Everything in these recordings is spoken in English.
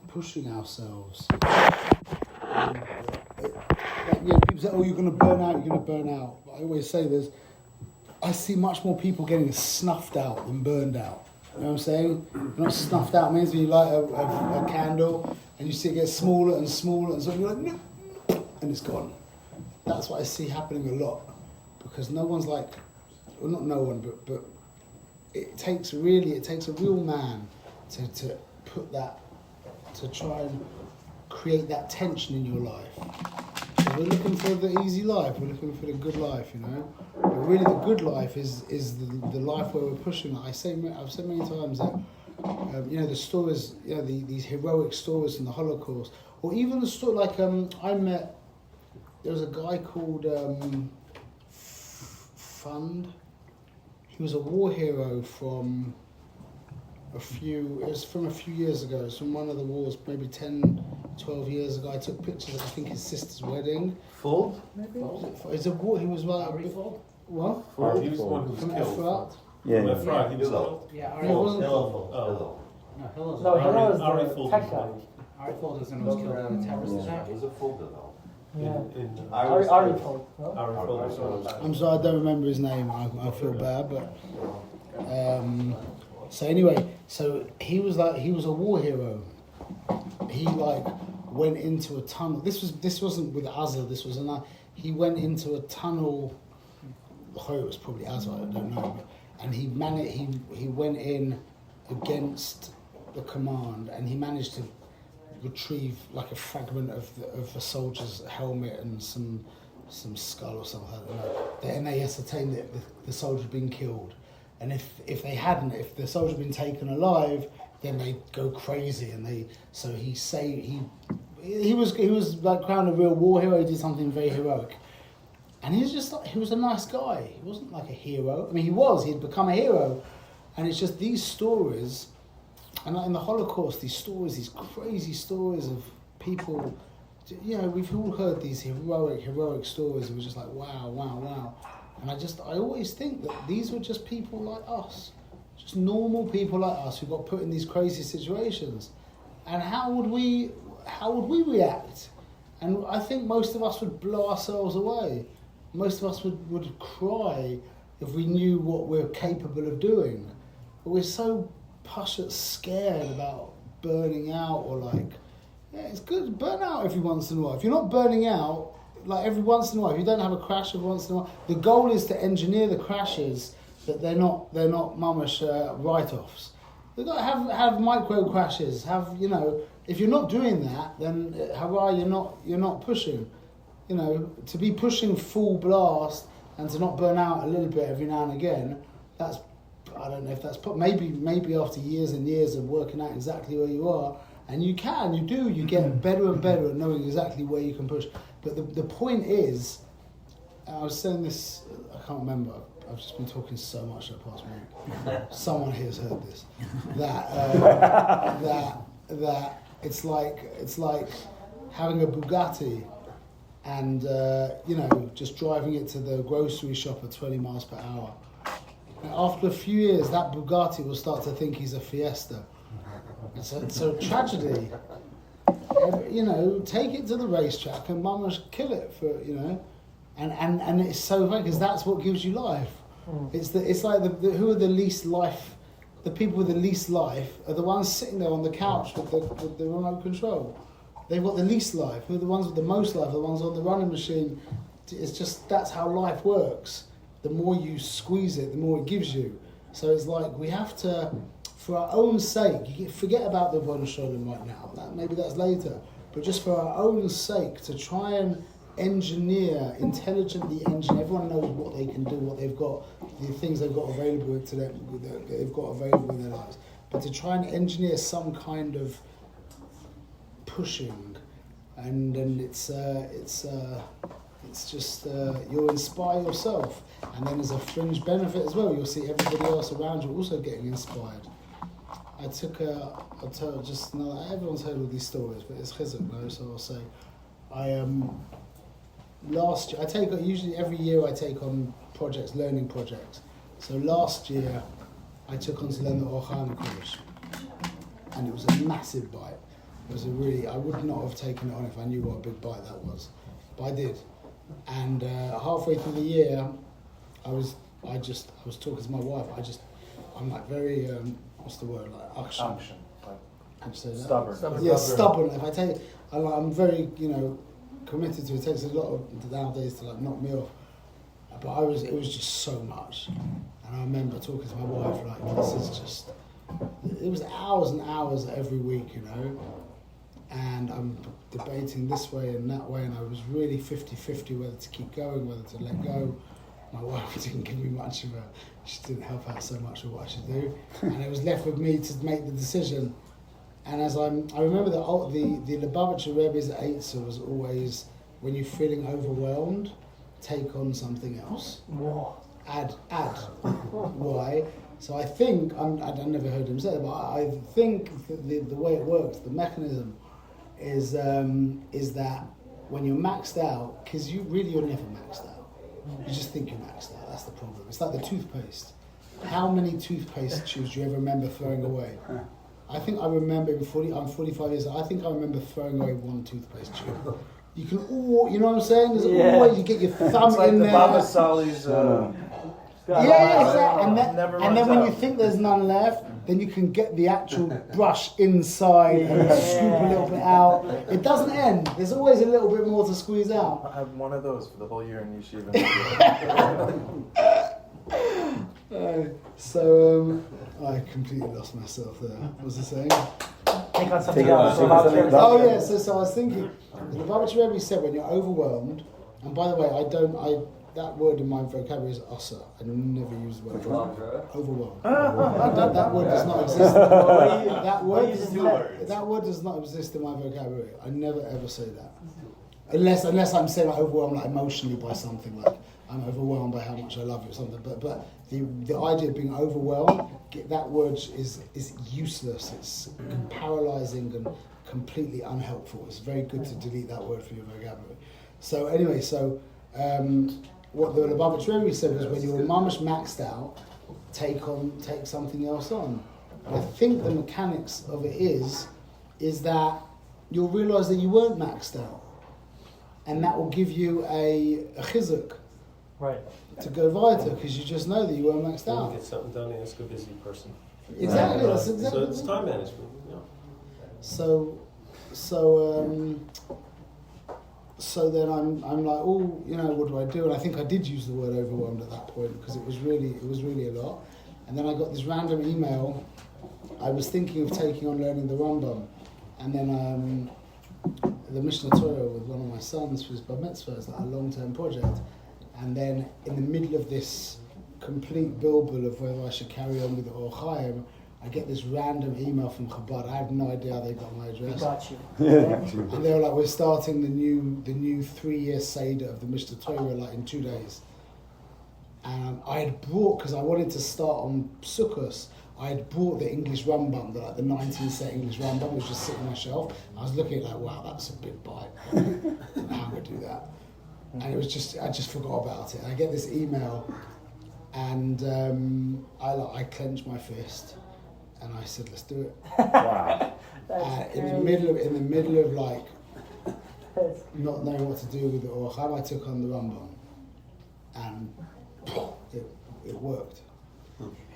pushing ourselves. People say, "Oh, you're going to burn out. You're going to burn out." But I always say, I see much more people getting snuffed out than burned out. You know what I'm saying? You're not snuffed out means when you light a candle and you see it get smaller and smaller and so you're like, no, and it's gone. That's what I see happening a lot because no one's like, well, not no one, but it takes a real man to put that, to try and create that tension in your life. So we're looking for the easy life, we're looking for the good life, you know. But really the good life is the life where we're pushing. I've said many times that, the stories, these heroic stories from the Holocaust, or even the story, like there was a guy called Fund. He was a war hero from a few years ago. It's from one of the wars, maybe 10, 12 years ago. I took pictures of, I think, his sister's wedding. Fuld, maybe? It's a war, he was like... Ari Fuld? What? He was the one who was From killed. Efrat? Yeah, Yeah. Efrat, he was killed. Yeah, He wasn't Oh. No, Hillel No, Hillel is Ari the Fuld tech was guy. Ari Fuld is the one who was killed in a terrorist attack. It was a full though. Yeah. Ari Ari Fuld, no? Fuld was I'm sorry, I don't remember his name. I feel bad, but... so anyway, so he was a war hero. He went into a tunnel. This wasn't with Azza. This was another. He went into a tunnel. Oh, it was probably Azza. I don't know. And he went in against the command, and he managed to retrieve like a fragment of a soldier's helmet and some skull or something. I don't know. And they ascertained that the soldier had been killed. And if the soldier had been taken alive, then they'd go crazy. And he was like crowned a real war hero. He did something very heroic, and he was a nice guy. He wasn't like a hero. I mean, he'd become a hero, and it's just these stories, and in the Holocaust, these crazy stories of people. You know, we've all heard these heroic stories, and we're just like, wow. And I always think that these were just people like us, just normal people like us who got put in these crazy situations. And how would we react? And I think most of us would blow ourselves away. Most of us would cry if we knew what we're capable of doing. But we're so scared about burning out or it's good to burn out every once in a while. If you're not burning out, like every once in a while, if you don't have a crash every once in a while, the goal is to engineer the crashes that they're not mamash write-offs. They've got to have micro crashes. If you're not doing that, then you're not pushing. To be pushing full blast and to not burn out a little bit every now and again. I don't know if that's maybe after years and years of working out exactly where you are, and you get better and better at knowing exactly where you can push. But the point is, I was saying this, I can't remember, I've just been talking so much that past week. Someone here has heard this. That it's like having a Bugatti and just driving it to the grocery shop at 20 miles per hour. And after a few years, that Bugatti will start to think he's a Fiesta. So tragedy. Take it to the racetrack and mama kill it and it's so funny because that's what gives you life. It's like who are the least life. The people with the least life are the ones sitting there on the couch with the remote control. They've got the least life. Who are the ones with the most life? The ones on the running machine. It's just that's how life works. The more you squeeze it, the more it gives you. So it's like we have to. For our own sake, you forget about the Ribono Shel Olam right now. Maybe that's later. But just for our own sake, to try and intelligently engineer. Everyone knows what they can do, what they've got, the things they've got available to them, they've got available in their lives. But to try and engineer some kind of pushing, and then it's just you'll inspire yourself, and then there's a fringe benefit as well. You'll see everybody else around you also getting inspired. I'll tell just now. Everyone's heard all these stories, but it's chizuk, no? So I'll say, last year usually every year I take on projects, learning projects. So last year I took on to learn the Orchana course, and it was a massive bite. It was a really, I would not have taken it on if I knew what a big bite that was, but I did. And halfway through the year, I was talking to my wife. I'm like very, what's the word, like action. Unction. Like How'd you say that? stubborn. Yeah, stubborn. If I take, I'm very, committed to it. It takes a lot of nowadays to like knock me off. But it was just so much. And I remember talking to my wife like, this is just, it was hours and hours every week, and I'm debating this way and that way, and I was really 50-50 whether to keep going, whether to let go. My wife didn't give me much of she didn't help out so much with what I should do, and it was left with me to make the decision. And as I remember the Lubavitcher Rebbe's answer was always, when you're feeling overwhelmed, take on something else. Add. Why? So I think, I never heard him say it, but I think the way it works, the mechanism, is that when you're maxed out, because you're never maxed out. You just think you're maxed out. That's the problem. It's like the toothpaste. How many toothpaste tubes do you ever remember throwing away? I think I remember, I'm 45 years old, I think I remember throwing away one toothpaste tube. You can you know what I'm saying? There's always, you get your thumb It's like in the there. Baba Sali's. Yeah, exactly. Never And then runs when out. you think there's none left, then you can get the actual brush inside and scoop a little bit out. It doesn't end. There's always a little bit more to squeeze out. I have one of those for the whole year in yeshiva. I completely lost myself there. What was I saying? Take on something Take on else. something else. Oh yeah, so I was thinking, the Lubavitcher Rebbe said when you're overwhelmed, and by the way, that word in my vocabulary is asa. I never use the word overwhelmed. That word does not exist. That word does not exist in my vocabulary. I never ever say that, unless I'm saying like overwhelmed, like emotionally by something, like I'm overwhelmed by how much I love you or something. But the idea of being overwhelmed, that word is useless. It's paralyzing and completely unhelpful. It's very good to delete that word from your vocabulary. So anyway, what the Lubavitcher Rebbe said was, when you're mamish maxed out, take something else on. And I think the mechanics of it is that you'll realise that you weren't maxed out, and that will give you a chizuk Right. to go weiter, because you just know that you weren't maxed When you out. get something done, ask a busy person. Exactly, that's exactly. So it's time management, So then I'm like, what do I do? And I think I did use the word overwhelmed at that point, because it was really a lot. And then I got this random email. I was thinking of taking on learning the Rambam, and then the Mishnah Torah with one of my sons for his bar mitzvah is like a long-term project. And then in the middle of this complete bilbil of whether I should carry on with the Or Chaim, I get this random email from Chabad. I have no idea how they got my We address. got you. And they were like, we're starting the new 3-year Seder of the Mishnah Torah like in 2 days. And I had brought, because I wanted to start on Sukkot, I had brought the English Rambam, the 19th English Rambam, which was sitting on my shelf. I was looking at it like, wow, that's a big bite. I don't know how I'm going to do that. And it was I just forgot about it. I get this email, and I clenched my fist, and I said, let's do it. Wow. In the middle of like not knowing what to do with it, or how I took on the Rambam, and it worked.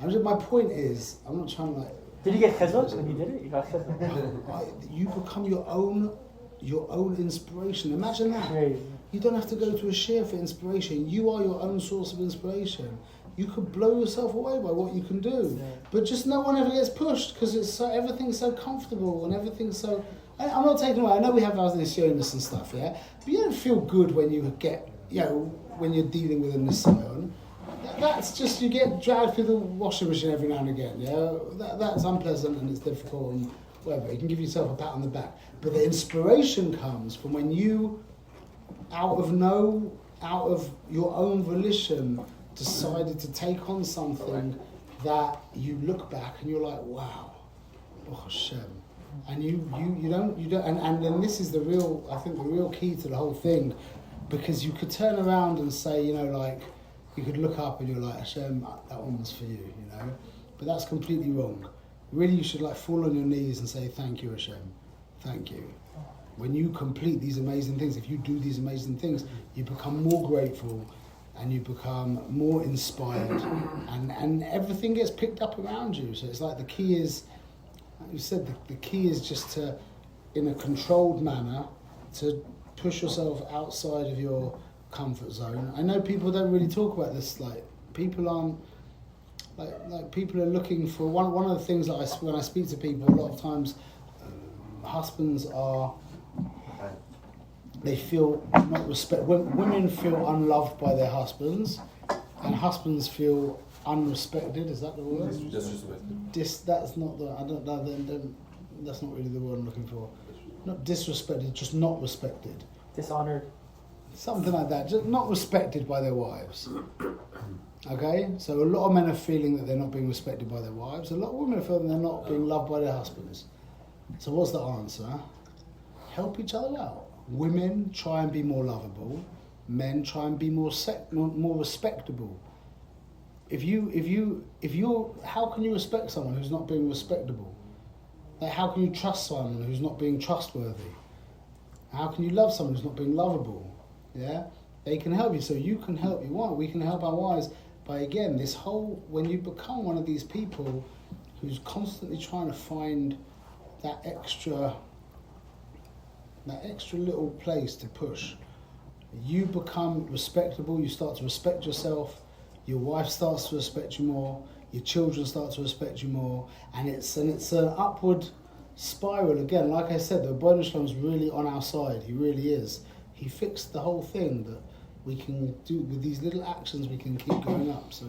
My point is, I'm not trying to like. Did you get chizuk when you did it? You got chizuk? You become your own inspiration. Imagine that. Crazy. You don't have to go to a share for inspiration. You are your own source of inspiration. You could blow yourself away by what you can do, but just no one ever gets pushed, because everything's so comfortable and everything's so. I'm not taking away. I know we have our nisyonis and stuff, yeah, but you don't feel good when you get, when you're dealing with a nisyon. That's just, you get dragged through the washing machine every now and again, yeah. That's unpleasant and it's difficult and whatever. You can give yourself a pat on the back, but the inspiration comes from when you, out of your own volition, decided to take on something that you look back and you're like, wow, oh Hashem. And you don't, and then this is the real key to the whole thing, because you could turn around and say, you could look up and you're like, Hashem, that one was for you, but that's completely wrong. Really, you should fall on your knees and say, thank you, Hashem. Thank you. When you complete these amazing things, if you do these amazing things, you become more grateful and you become more inspired and everything gets picked up around you. So it's like the key is, like you said, the key is just to, in a controlled manner, to push yourself outside of your comfort zone. I know people don't really talk about this, like people aren't, like people are looking for, one of the things that when I speak to people a lot of times, husbands are, they feel not respect. Women feel unloved by their husbands, and husbands feel unrespected. Is that the word? Disrespected. That's not the. I don't know. That's not really the word I'm looking for. Not disrespected, just not respected. Dishonored. Something like that. Just not respected by their wives. Okay, so a lot of men are feeling that they're not being respected by their wives. A lot of women are feeling they're not being loved by their husbands. So what's the answer? Help each other out. Women try and be more lovable. Men try and be more respectable. If you're, how can you respect someone who's not being respectable? Like, how can you trust someone who's not being trustworthy? How can you love someone who's not being lovable? Yeah, they can help you, so you can help your wife. We can help our wives by, again, this whole, when you become one of these people who's constantly trying to find that extra little place to push, you become respectable. You start to respect yourself. Your wife starts to respect you more. Your children start to respect you more, and it's an upward spiral again. Like I said, the Rebbeinu Shalom's really on our side. He really is. He fixed the whole thing that we can do with these little actions. We can keep going up. So.